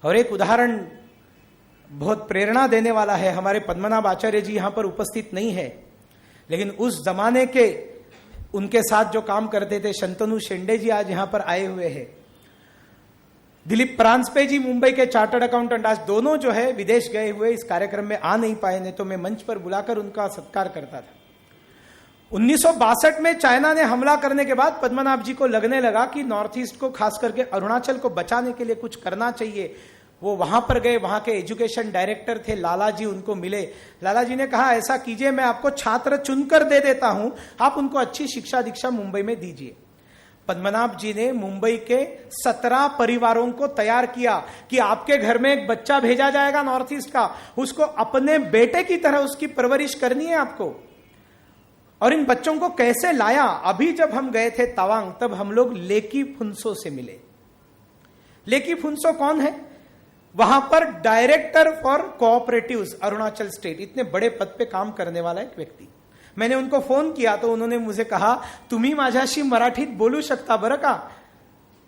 और एक उदाहरण बहुत प्रेरणा देने वाला है। हमारे पद्मनाभ आचार्य जी यहां पर उपस्थित नहीं है, लेकिन उस जमाने के उनके साथ जो काम करते थे शंतनु शेंडे जी आज यहां पर आए हुए हैं। दिलीप परांजपे जी मुंबई के चार्टर्ड अकाउंटेंट आज दोनों जो है विदेश गए हुए, इस कार्यक्रम में आ नहीं पाए, नहीं तो मैं मंच पर बुलाकर उनका सत्कार करता था। 1962 में चाइना ने हमला करने के बाद पद्मनाभ जी को लगने लगा कि नॉर्थ ईस्ट को, खास करके अरुणाचल को बचाने के लिए कुछ करना चाहिए। वो वहां पर गए, वहां के एजुकेशन डायरेक्टर थे लाला जी, उनको मिले। लाला जी ने कहा ऐसा कीजिए, मैं आपको छात्र चुनकर दे देता हूं, आप उनको अच्छी शिक्षा दीक्षा मुंबई में दीजिए। पद्मनाभ जी ने मुंबई के 17 परिवारों को तैयार किया कि आपके घर में एक बच्चा भेजा जाएगा नॉर्थ ईस्ट का, उसको अपने बेटे की तरह उसकी परवरिश करनी है आपको। और इन बच्चों को कैसे लाया, अभी जब हम गए थे तवांग तब हम लोग लेकी फुनसो से मिले। लेकी फुनसो कौन है? वहां पर director for cooperatives Arunachal state, इतने बड़े पद पे काम करने वाला एक व्यक्ति। मैंने उनको फोन किया तो उन्होंने मुझे कहा तुम्ही माझ्याशी मराठीत बोलू शकता बरं का?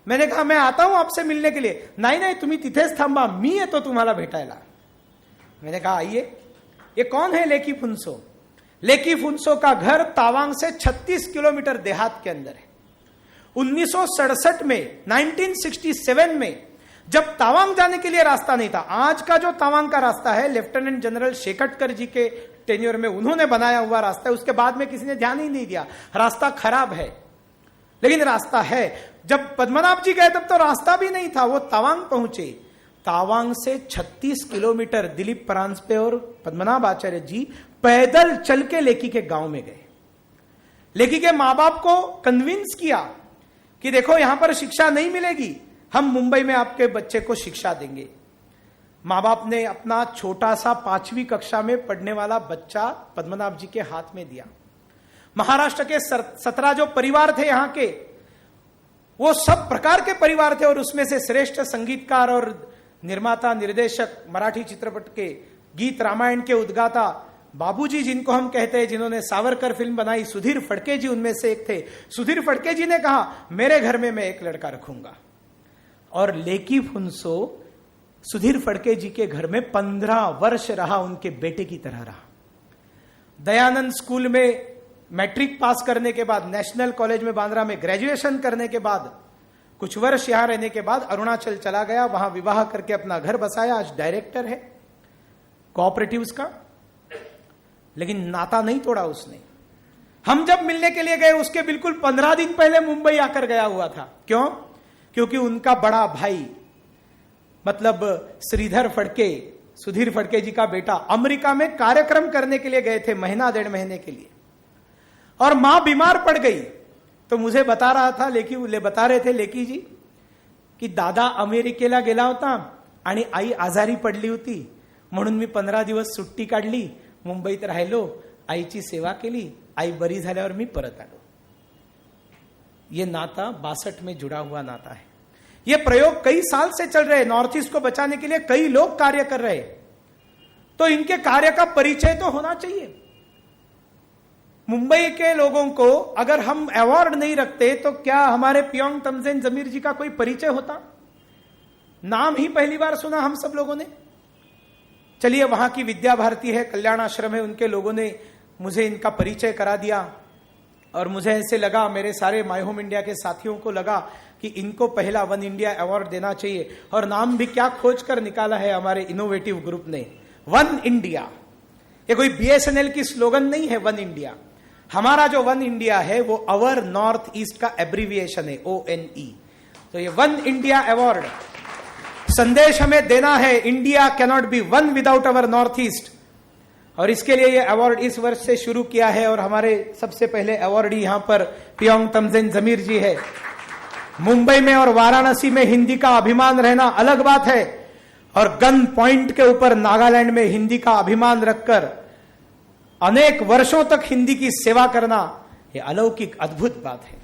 मैंने कहा मैं आता हूं आपसे मिलने के लिए। नहीं तुम्ही तिथेच थांबा, मी येतो तुम्हाला भेटायला। मैंने कहा आइए। ये कौन है लेकी फुनसो? लेकी फुनसो का घर तावांग से 36 किलोमीटर देहात के अंदर है। 1967 में 1967 में जब तावांग जाने के लिए रास्ता नहीं था, आज का जो तावांग का रास्ता है लेफ्टिनेंट जनरल शेकटकर जी के टेन्योर में उन्होंने बनाया हुआ रास्ता है, उसके बाद में किसी ने ध्यान ही नहीं दिया। रास्ता खराब है लेकिन रास्ता है। जब पद्मनाभ जी गए तब तो रास्ता भी नहीं था, वो तावांग पहुंचे। तावांग से 36 किलोमीटर दिलीप परांजपे और पद्मनाभ आचार्य जी पैदल चल के लेकी के गांव में गए। लेकी के मां बाप को कन्विंस किया कि देखो यहां पर शिक्षा नहीं मिलेगी, हम मुंबई में आपके बच्चे को शिक्षा देंगे। मां बाप ने अपना छोटा सा 5वीं कक्षा में पढ़ने वाला बच्चा पद्मनाभ जी के हाथ में दिया। महाराष्ट्र के 17 जो परिवार थे यहां के, वो सब प्रकार के परिवार थे और उसमें से श्रेष्ठ संगीतकार और निर्माता निर्देशक, मराठी चित्रपट के गीत रामायण के उद्गाता बाबूजी जिनको हम कहते हैं, जिन्होंने सावरकर फिल्म बनाई, सुधीर फड़के जी उनमें से एक थे। सुधीर फड़के जी ने कहा मेरे घर में मैं एक लड़का रखूंगा। और लेकी फुनसो सुधीर फड़के जी के घर में 15 वर्ष रहा, उनके बेटे की तरह रहा। दयानंद स्कूल में मैट्रिक पास करने के बाद, नेशनल कॉलेज में बांद्रा में ग्रेजुएशन करने के बाद, कुछ वर्ष यहां रहने के बाद अरुणाचल चला गया, वहां विवाह करके अपना घर बसाया। आज डायरेक्टर है कोऑपरेटिव्स का, लेकिन नाता नहीं तोड़ा उसने। हम जब मिलने के लिए गए उसके बिल्कुल 15 दिन पहले मुंबई आकर गया हुआ था। क्यों? क्योंकि उनका बड़ा भाई मतलब श्रीधर फड़के, सुधीर फड़के जी का बेटा, अमेरिका में कार्यक्रम करने के लिए गए थे, महीना 1.5 महीने के लिए, और मां बीमार पड़ गई। तो मुझे बता रहे थे लेकी जी की दादा अमेरिकेला गेला होता आणि आई आजारी पडली होती, म्हणून मी 15 दिवस सुट्टी काढली, मुंबईत राहिलो, आईची सेवा केली, आई बरी झाल्यावर मी परत आलो। ये नाता 62 में जुड़ा हुआ नाता है। ये प्रयोग कई साल से चल रहे, नॉर्थ ईस्ट को बचाने के लिए कई लोग कार्य कर रहे, तो इनके कार्य का परिचय तो होना चाहिए। मुंबई के लोगों को अगर हम अवार्ड नहीं रखते तो क्या हमारे पियोंग तमजेन जमीर जी का कोई परिचय होता? नाम ही पहली बार सुना हम सब लोगों ने। चलिए, वहां की विद्या भारती है, कल्याण आश्रम है, उनके लोगों ने मुझे इनका परिचय करा दिया और मुझे ऐसे लगा, मेरे सारे माय होम इंडिया के साथियों को लगा कि इनको पहला वन इंडिया अवार्ड देना चाहिए। और नाम भी क्या खोज कर निकाला है हमारे इनोवेटिव ग्रुप ने, वन इंडिया। ये कोई बीएसएनएल की स्लोगन नहीं है वन इंडिया। हमारा जो वन इंडिया है वो अवर नॉर्थ ईस्ट का एब्रीविएशन है, ONE। तो ये वन इंडिया अवार्ड संदेश हमें देना है, India cannot be one without our north east. और इसके लिए ये अवार्ड इस वर्ष से शुरू किया है और हमारे सबसे पहले अवार्डी यहां पर पियोंग तमजेन जमीर जी है। मुंबई में और वाराणसी में हिंदी का अभिमान रहना अलग बात है, और गन पॉइंट के ऊपर नागालैंड में हिंदी का अभिमान रखकर अनेक वर्षों तक हिंदी की सेवा करना, यह अलौकिक अद्भुत बात है।